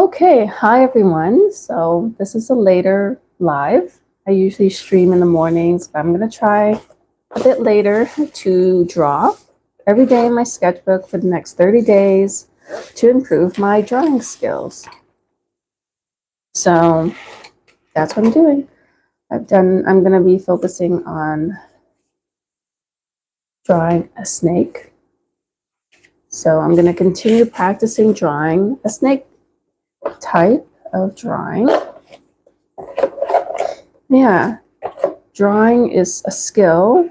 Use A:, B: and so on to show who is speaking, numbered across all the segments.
A: Okay, hi everyone. So this is a later live. I usually stream in the mornings, but I'm going to try a bit later to draw every day in my sketchbook for the next 30 days to improve my drawing skills. So that's what I'm doing. I'm going to be focusing on drawing a snake. So I'm going to continue practicing drawing a snake type of drawing. Yeah, drawing is a skill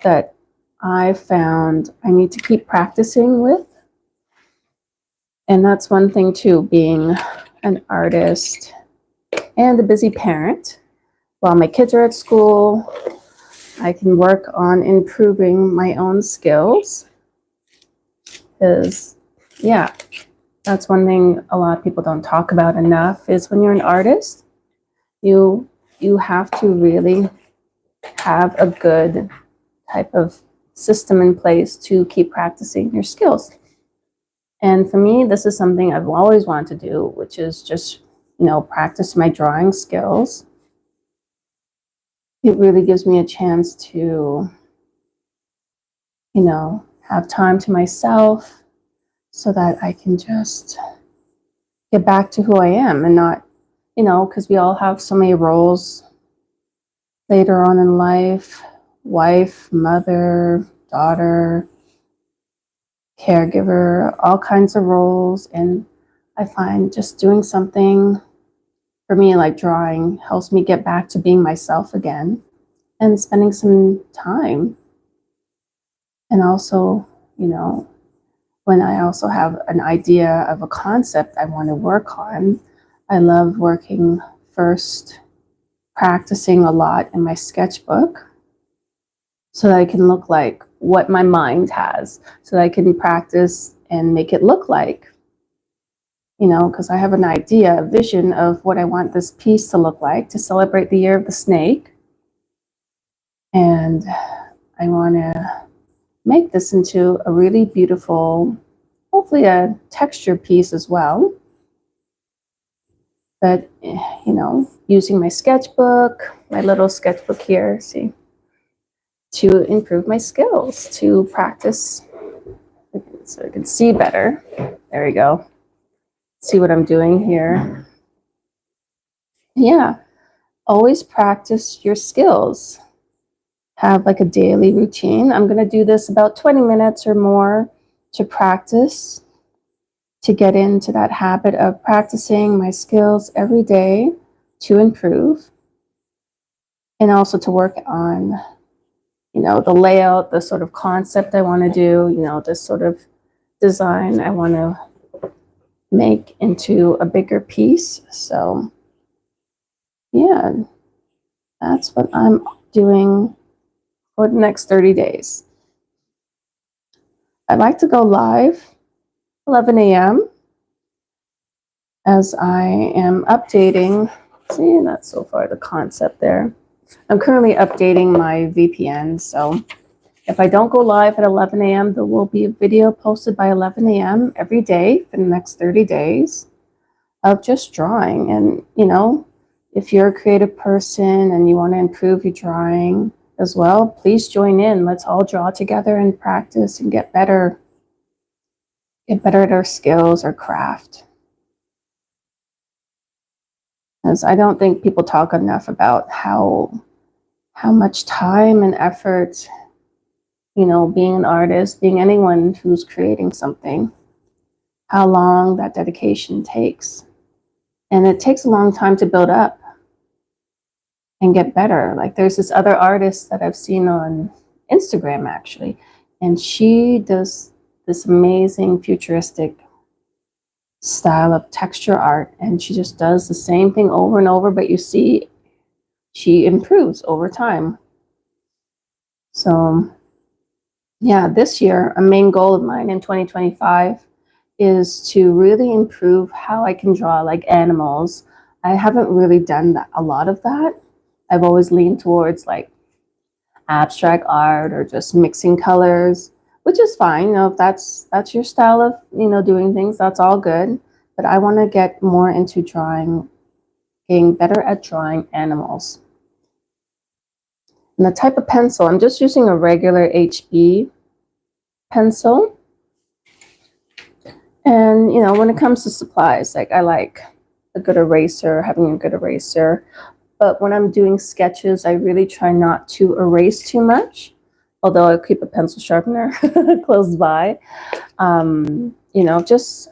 A: that I found I need to keep practicing with. And that's one thing too, being an artist and a busy parent. While my kids are at school, I can work on improving my own skills. Because, yeah, that's one thing a lot of people don't talk about enough is when you're an artist, you have to really have a good type of system in place to keep practicing your skills. And for me, this is something I've always wanted to do, which is just, practice my drawing skills. It really gives me a chance to, have time to myself so that I can just get back to who I am and not, because we all have so many roles later on in life: wife, mother, daughter, caregiver, all kinds of roles. And I find just doing something for me, like drawing, helps me get back to being myself again and spending some time. And also, when I also have an idea of a concept I want to work on, I love working first, practicing a lot in my sketchbook so that I can look like what my mind has, so that I can practice and make it look like, because I have an idea, a vision of what I want this piece to look like to celebrate the year of the snake. And I want to make this into a really beautiful, hopefully a texture piece as well. But, using my sketchbook, my little sketchbook here, see, to improve my skills, to practice so I can see better. There we go. See what I'm doing here. Yeah, always practice your skills. Have like a daily routine. I'm going to do this about 20 minutes or more to practice, to get into that habit of practicing my skills every day to improve, and also to work on, the layout, the sort of concept I want to do, this sort of design I want to make into a bigger piece. So, yeah, that's what I'm doing for the next 30 days. I'd like to go live 11 a.m. as I am updating. See, that's so far the concept there. I'm currently updating my VPN, so if I don't go live at 11 a.m., there will be a video posted by 11 a.m. every day for the next 30 days of just drawing. And, if you're a creative person and you want to improve your drawing as well, please join in. Let's all draw together and practice and get better at our skills, our craft. As I don't think people talk enough about how much time and effort, being an artist, being anyone who's creating something, how long that dedication takes. And it takes a long time to build up and get better. Like there's this other artist that I've seen on Instagram actually, and she does this amazing futuristic style of texture art, and she just does the same thing over and over, but you see she improves over time. So yeah, this year a main goal of mine in 2025 is to really improve how I can draw like animals. I haven't really done a lot of that. I've always leaned towards like abstract art or just mixing colors, which is fine. If that's your style of, doing things, that's all good. but I want to get more into drawing, getting better at drawing animals. And the type of pencil, I'm just using a regular HB pencil. And, you know, when it comes to supplies, like I like a good eraser, having a good eraser. But when I'm doing sketches, I really try not to erase too much, although I keep a pencil sharpener close by. You know, just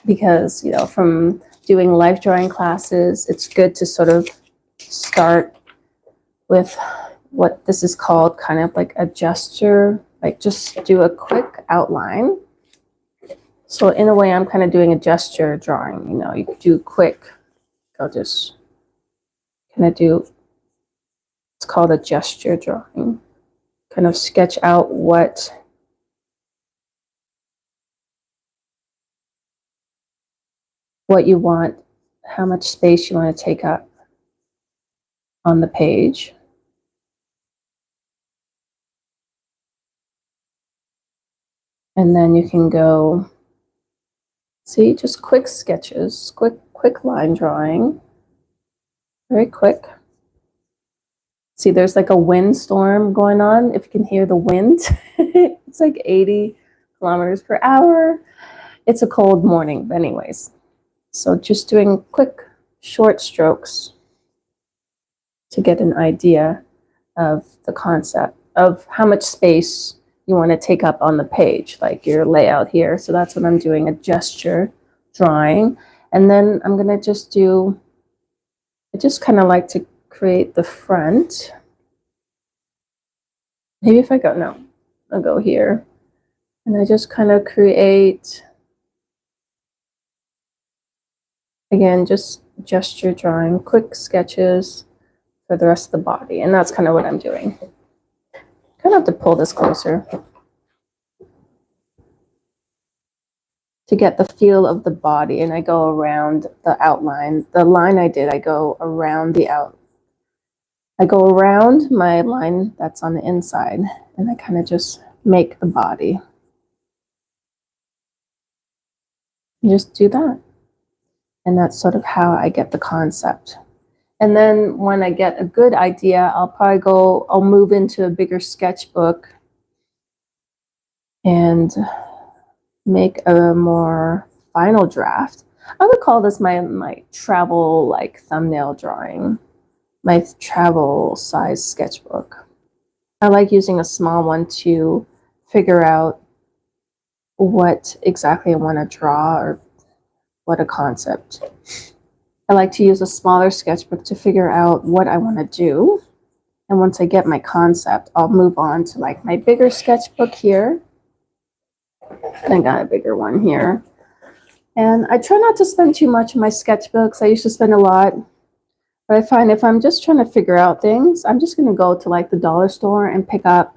A: because, you know, from doing life drawing classes, it's good to sort of start with what this is called kind of like a gesture, like just do a quick outline. So in a way, I'm kind of doing a gesture drawing, you know, you could do quick, I'll just kind of do, it's called a gesture drawing, kind of sketch out what you want, how much space you want to take up on the page. And then you can go, see, just quick sketches, quick line drawing, very quick. See, there's like a windstorm going on. If you can hear the wind, it's like 80 kilometers per hour. It's a cold morning, but anyways. So just doing quick, short strokes to get an idea of the concept of how much space you want to take up on the page, like your layout here. So that's what I'm doing, a gesture drawing. And then I'm going to just do, I just kind of like to create the front. Maybe if I go, no, I'll go here. And I just kind of create, again, just gesture drawing, quick sketches for the rest of the body. And that's kind of what I'm doing. Kind of have to pull this closer to get the feel of the body. And I go around the outline. The line I did, I go around I go around my line that's on the inside, and I kind of just make the body. Just do that. And that's sort of how I get the concept. And then when I get a good idea, I'll move into a bigger sketchbook and make a more final draft. I would call this my travel like thumbnail drawing, my travel size sketchbook. I like using a small one to figure out what exactly I want to draw or what a concept. I like to use a smaller sketchbook to figure out what I want to do. And once I get my concept, I'll move on to like my bigger sketchbook here. I got a bigger one here. And I try not to spend too much in my sketchbooks. I used to spend a lot. But I find if I'm just trying to figure out things, I'm just going to go to like the dollar store and pick up,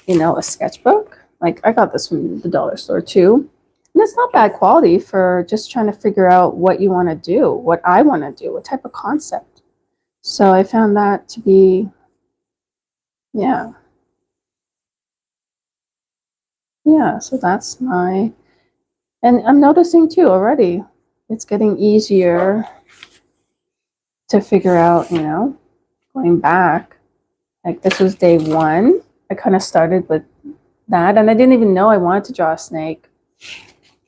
A: you know, a sketchbook. Like I got this from the dollar store too. And it's not bad quality for just trying to figure out what you want to do, what I want to do, what type of concept. So I found that to be, yeah. Yeah, so that's and I'm noticing too already, it's getting easier to figure out, you know, going back. Like this was day one. I kind of started with that, and I didn't even know I wanted to draw a snake.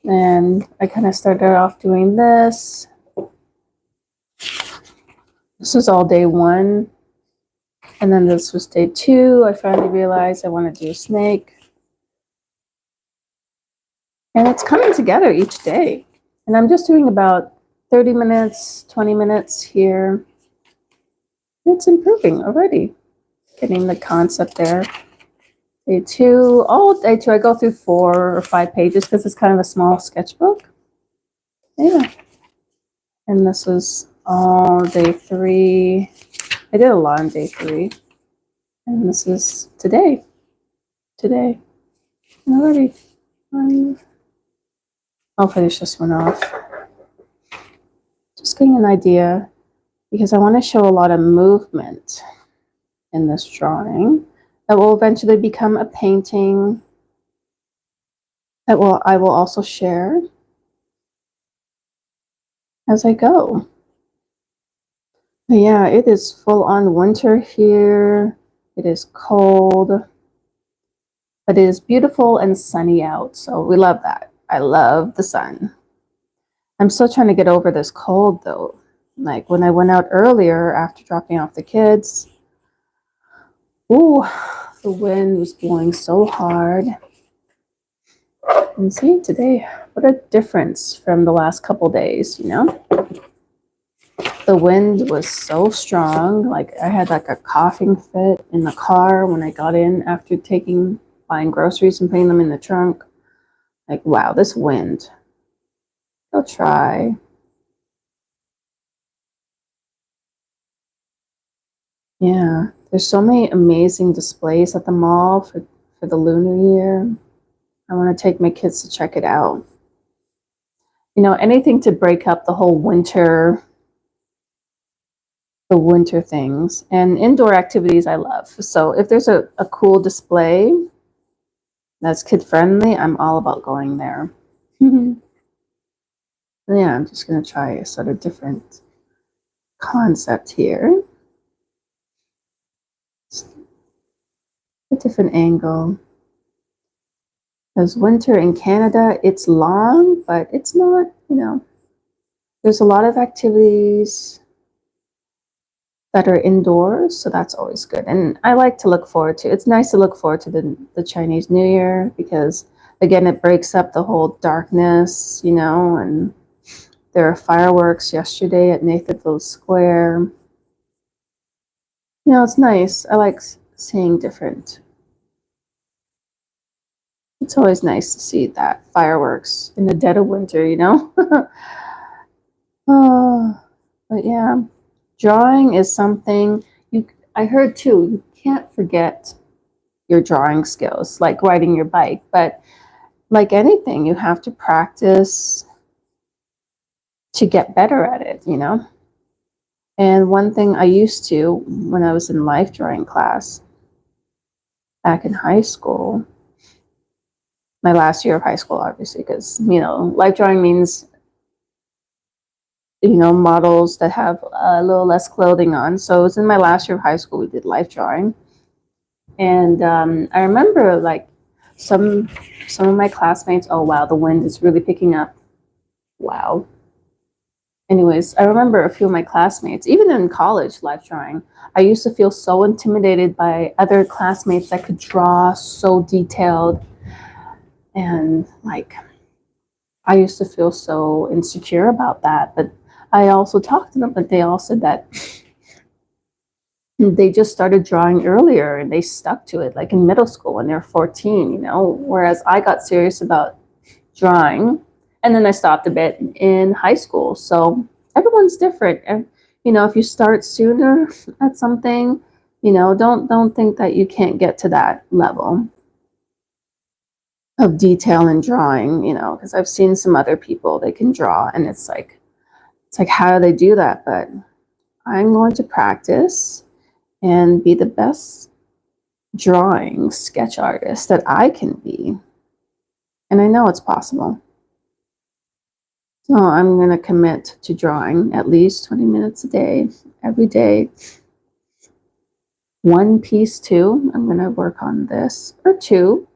A: And I kind of started off doing this. This was all day one. And then this was day two. I finally realized I want to do a snake. And it's coming together each day. And I'm just doing about 30 minutes, 20 minutes here. It's improving already. Getting the concept there. Day two, day two, I go through 4 or 5 pages because it's kind of a small sketchbook. Yeah. And this was all day 3. I did a lot on day 3. And this is today. Already. I'll finish this one off. Just getting an idea because I want to show a lot of movement in this drawing that will eventually become a painting that I will also share. as I go. But yeah, it is full on winter here. It is cold, but it is beautiful and sunny out. So we love that. I love the sun. I'm still trying to get over this cold though. Like when I went out earlier after dropping off the kids, ooh, the wind was blowing so hard. And see today, what a difference from the last couple days, you know? The wind was so strong. Like I had like a coughing fit in the car when I got in after buying groceries and putting them in the trunk. Like, wow, this wind. I'll try. Yeah, there's so many amazing displays at the mall for the Lunar Year. I want to take my kids to check it out. You know, anything to break up the winter things. And indoor activities I love. So if there's a cool display that's kid friendly, I'm all about going there. Yeah, I'm just going to try a sort of different concept here. A different angle. Because winter in Canada, it's long, but it's not, you know, there's a lot of activities that are indoors, so that's always good. And I like to look forward to, it's nice to look forward to the Chinese New Year because, again, it breaks up the whole darkness, you know, and there are fireworks yesterday at Nathanville Square. You know, it's nice. I like seeing different. It's always nice to see that fireworks in the dead of winter, you know? Oh, but yeah, drawing is something I heard too, you can't forget your drawing skills, like riding your bike, but like anything, you have to practice to get better at it, you know? And one thing I used to when I was in life drawing class back in high school, my last year of high school, obviously, because, you know, life drawing means, you know, models that have a little less clothing on. So it was in my last year of high school, we did life drawing. And I remember like some of my classmates, oh wow, the wind is really picking up. Wow. Anyways, I remember a few of my classmates, even in college life drawing, I used to feel so intimidated by other classmates that could draw so detailed. And like, I used to feel so insecure about that. But I also talked to them, but they all said that they just started drawing earlier and they stuck to it, like in middle school when they're 14, you know, whereas I got serious about drawing and then I stopped a bit in high school. So everyone's different. And, you know, if you start sooner at something, you know, don't think that you can't get to that level of detail in drawing, you know, because I've seen some other people, they can draw and it's like, how do they do that? But I'm going to practice and be the best drawing sketch artist that I can be. And I know it's possible. So I'm going to commit to drawing at least 20 minutes a day, every day. One piece too. I'm going to work on this, or two.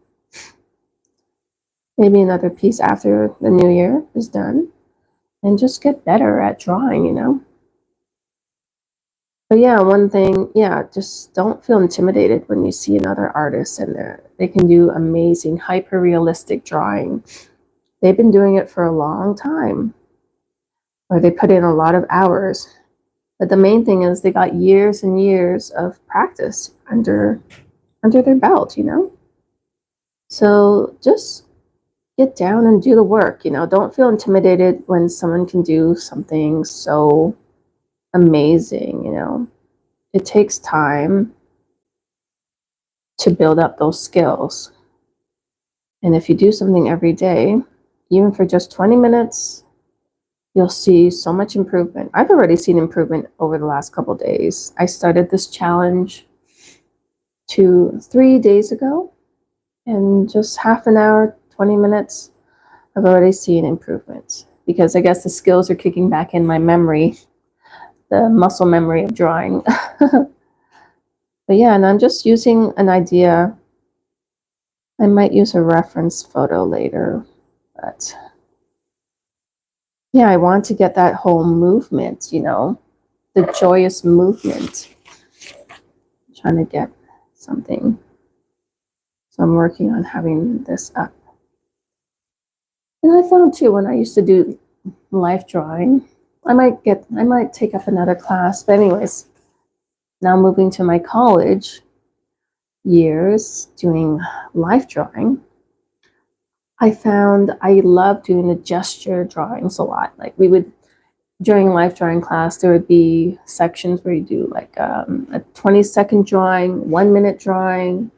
A: Maybe another piece after the new year is done. And just get better at drawing, you know? But yeah, one thing, yeah, just don't feel intimidated when you see another artist and they can do amazing, hyper realistic drawing. They've been doing it for a long time, or they put in a lot of hours. But the main thing is they got years and years of practice under their belt, you know? So just get down and do the work, you know? Don't feel intimidated when someone can do something so amazing, you know? It takes time to build up those skills. And if you do something every day, even for just 20 minutes, you'll see so much improvement. I've already seen improvement over the last couple of days. I started this challenge 3 days ago, and just half an hour, 20 minutes, I've already seen improvements because I guess the skills are kicking back in my memory, the muscle memory of drawing. But yeah, and I'm just using an idea. I might use a reference photo later, but yeah, I want to get that whole movement, the joyous movement. I'm trying to get something. So I'm working on having this up. And I found too, when I used to do life drawing, I might take up another class. But anyways, now moving to my college years doing life drawing, I found I love doing the gesture drawings a lot. Like during life drawing class, there would be sections where you do like a 20-second drawing, 1-minute drawing,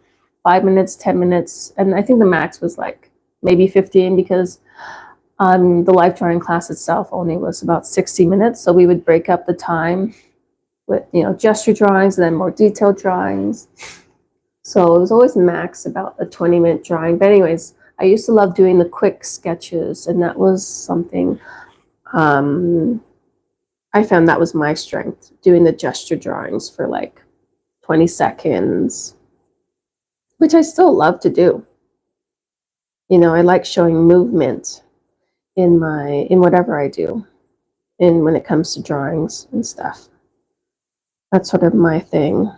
A: 5 minutes, 10 minutes. And I think the max was like maybe 15 because the life drawing class itself only was about 60 minutes. So we would break up the time with, gesture drawings and then more detailed drawings. So it was always max about a 20-minute drawing. But anyways, I used to love doing the quick sketches, and that was something I found that was my strength, doing the gesture drawings for like 20 seconds, which I still love to do. I like showing movement in whatever I do, and when it comes to drawings and stuff. That's sort of my thing,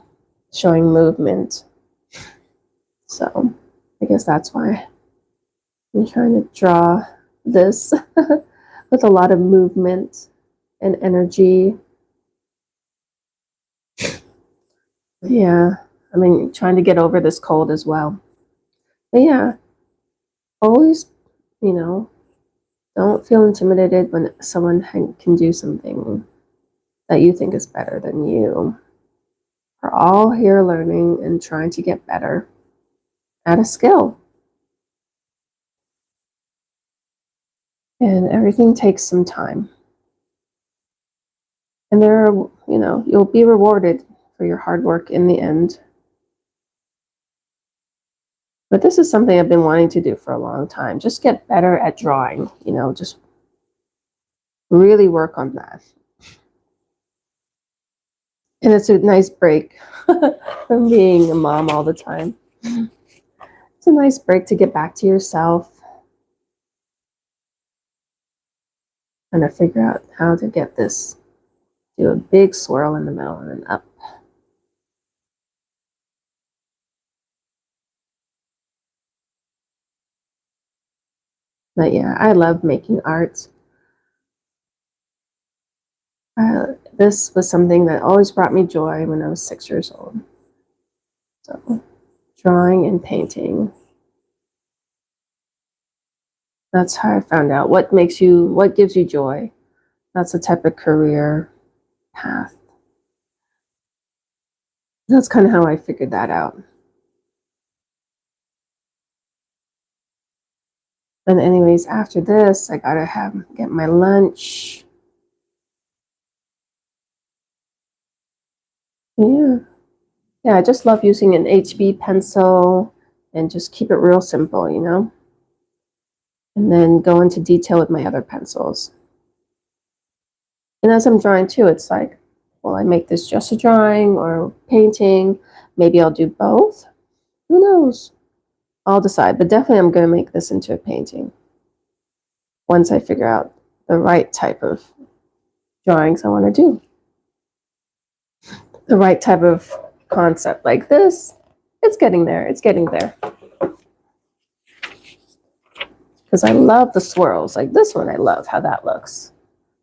A: showing movement. So I guess that's why I'm trying to draw this with a lot of movement and energy. Yeah, I mean, trying to get over this cold as well. But yeah, always, don't feel intimidated when someone can do something that you think is better than you. We're all here learning and trying to get better at a skill. And everything takes some time. And you'll be rewarded for your hard work in the end. But this is something I've been wanting to do for a long time. Just get better at drawing, just really work on that. And it's a nice break from being a mom all the time. It's a nice break to get back to yourself and to figure out how to get this, do a big swirl in the middle and then up. But yeah, I love making art. This was something that always brought me joy when I was 6 years old. So, drawing and painting. That's how I found out what gives you joy. That's the type of career path. That's kind of how I figured that out. And anyways, after this, I gotta get my lunch. Yeah. Yeah, I just love using an HB pencil and just keep it real simple, and then go into detail with my other pencils. And as I'm drawing too, it's like, will I make this just a drawing or painting? Maybe I'll do both. Who knows? I'll decide, but definitely I'm going to make this into a painting once I figure out the right type of drawings I want to do. The right type of concept like this. It's getting there. It's getting there. Because I love the swirls. Like this one, I love how that looks.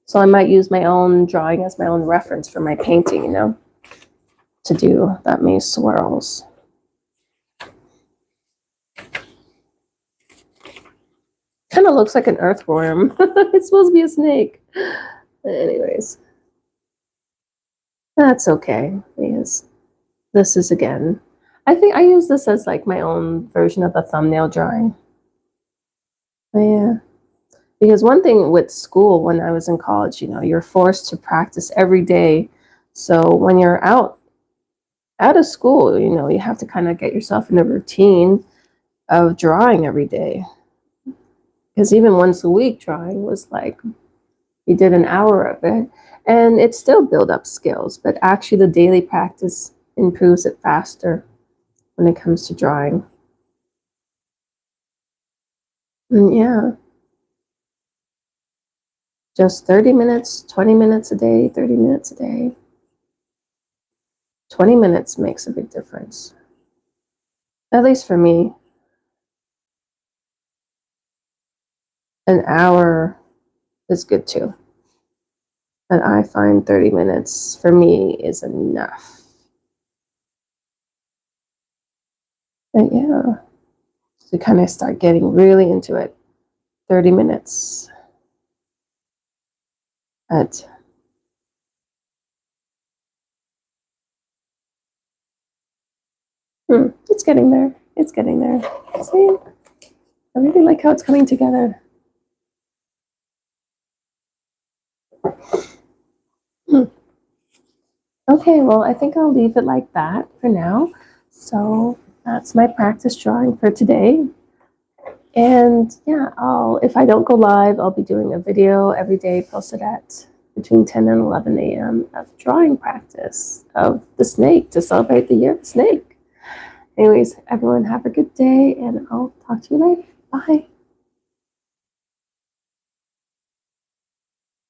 A: So I might use my own drawing as my own reference for my painting, to do that many swirls. Kind of looks like an earthworm. It's supposed to be a snake. Anyways, that's okay because this is, again, I think I use this as like my own version of a thumbnail drawing. But yeah, because one thing with school when I was in college, you're forced to practice every day. So when you're out of school, you have to kind of get yourself in a routine of drawing every day. Because even once a week drawing was like You did an hour of it, and it still build up skills, but actually the daily practice improves it faster when it comes to drawing. Yeah, just 30 minutes, 20 minutes a day, 30 minutes a day. 20 minutes makes a big difference, at least for me. An hour is good too, but I find 30 minutes for me is enough. But yeah, to kind of start getting really into it, 30 minutes at it's getting there. It's getting there. See, I really like how it's coming together. Hmm. Okay, well, I think I'll leave it like that for now. So that's my practice drawing for today. And yeah, if I don't go live, I'll be doing a video every day posted at between 10 and 11 a.m. of drawing practice of the snake to celebrate the year of the snake. Anyways, everyone have a good day, and I'll talk to you later. Bye.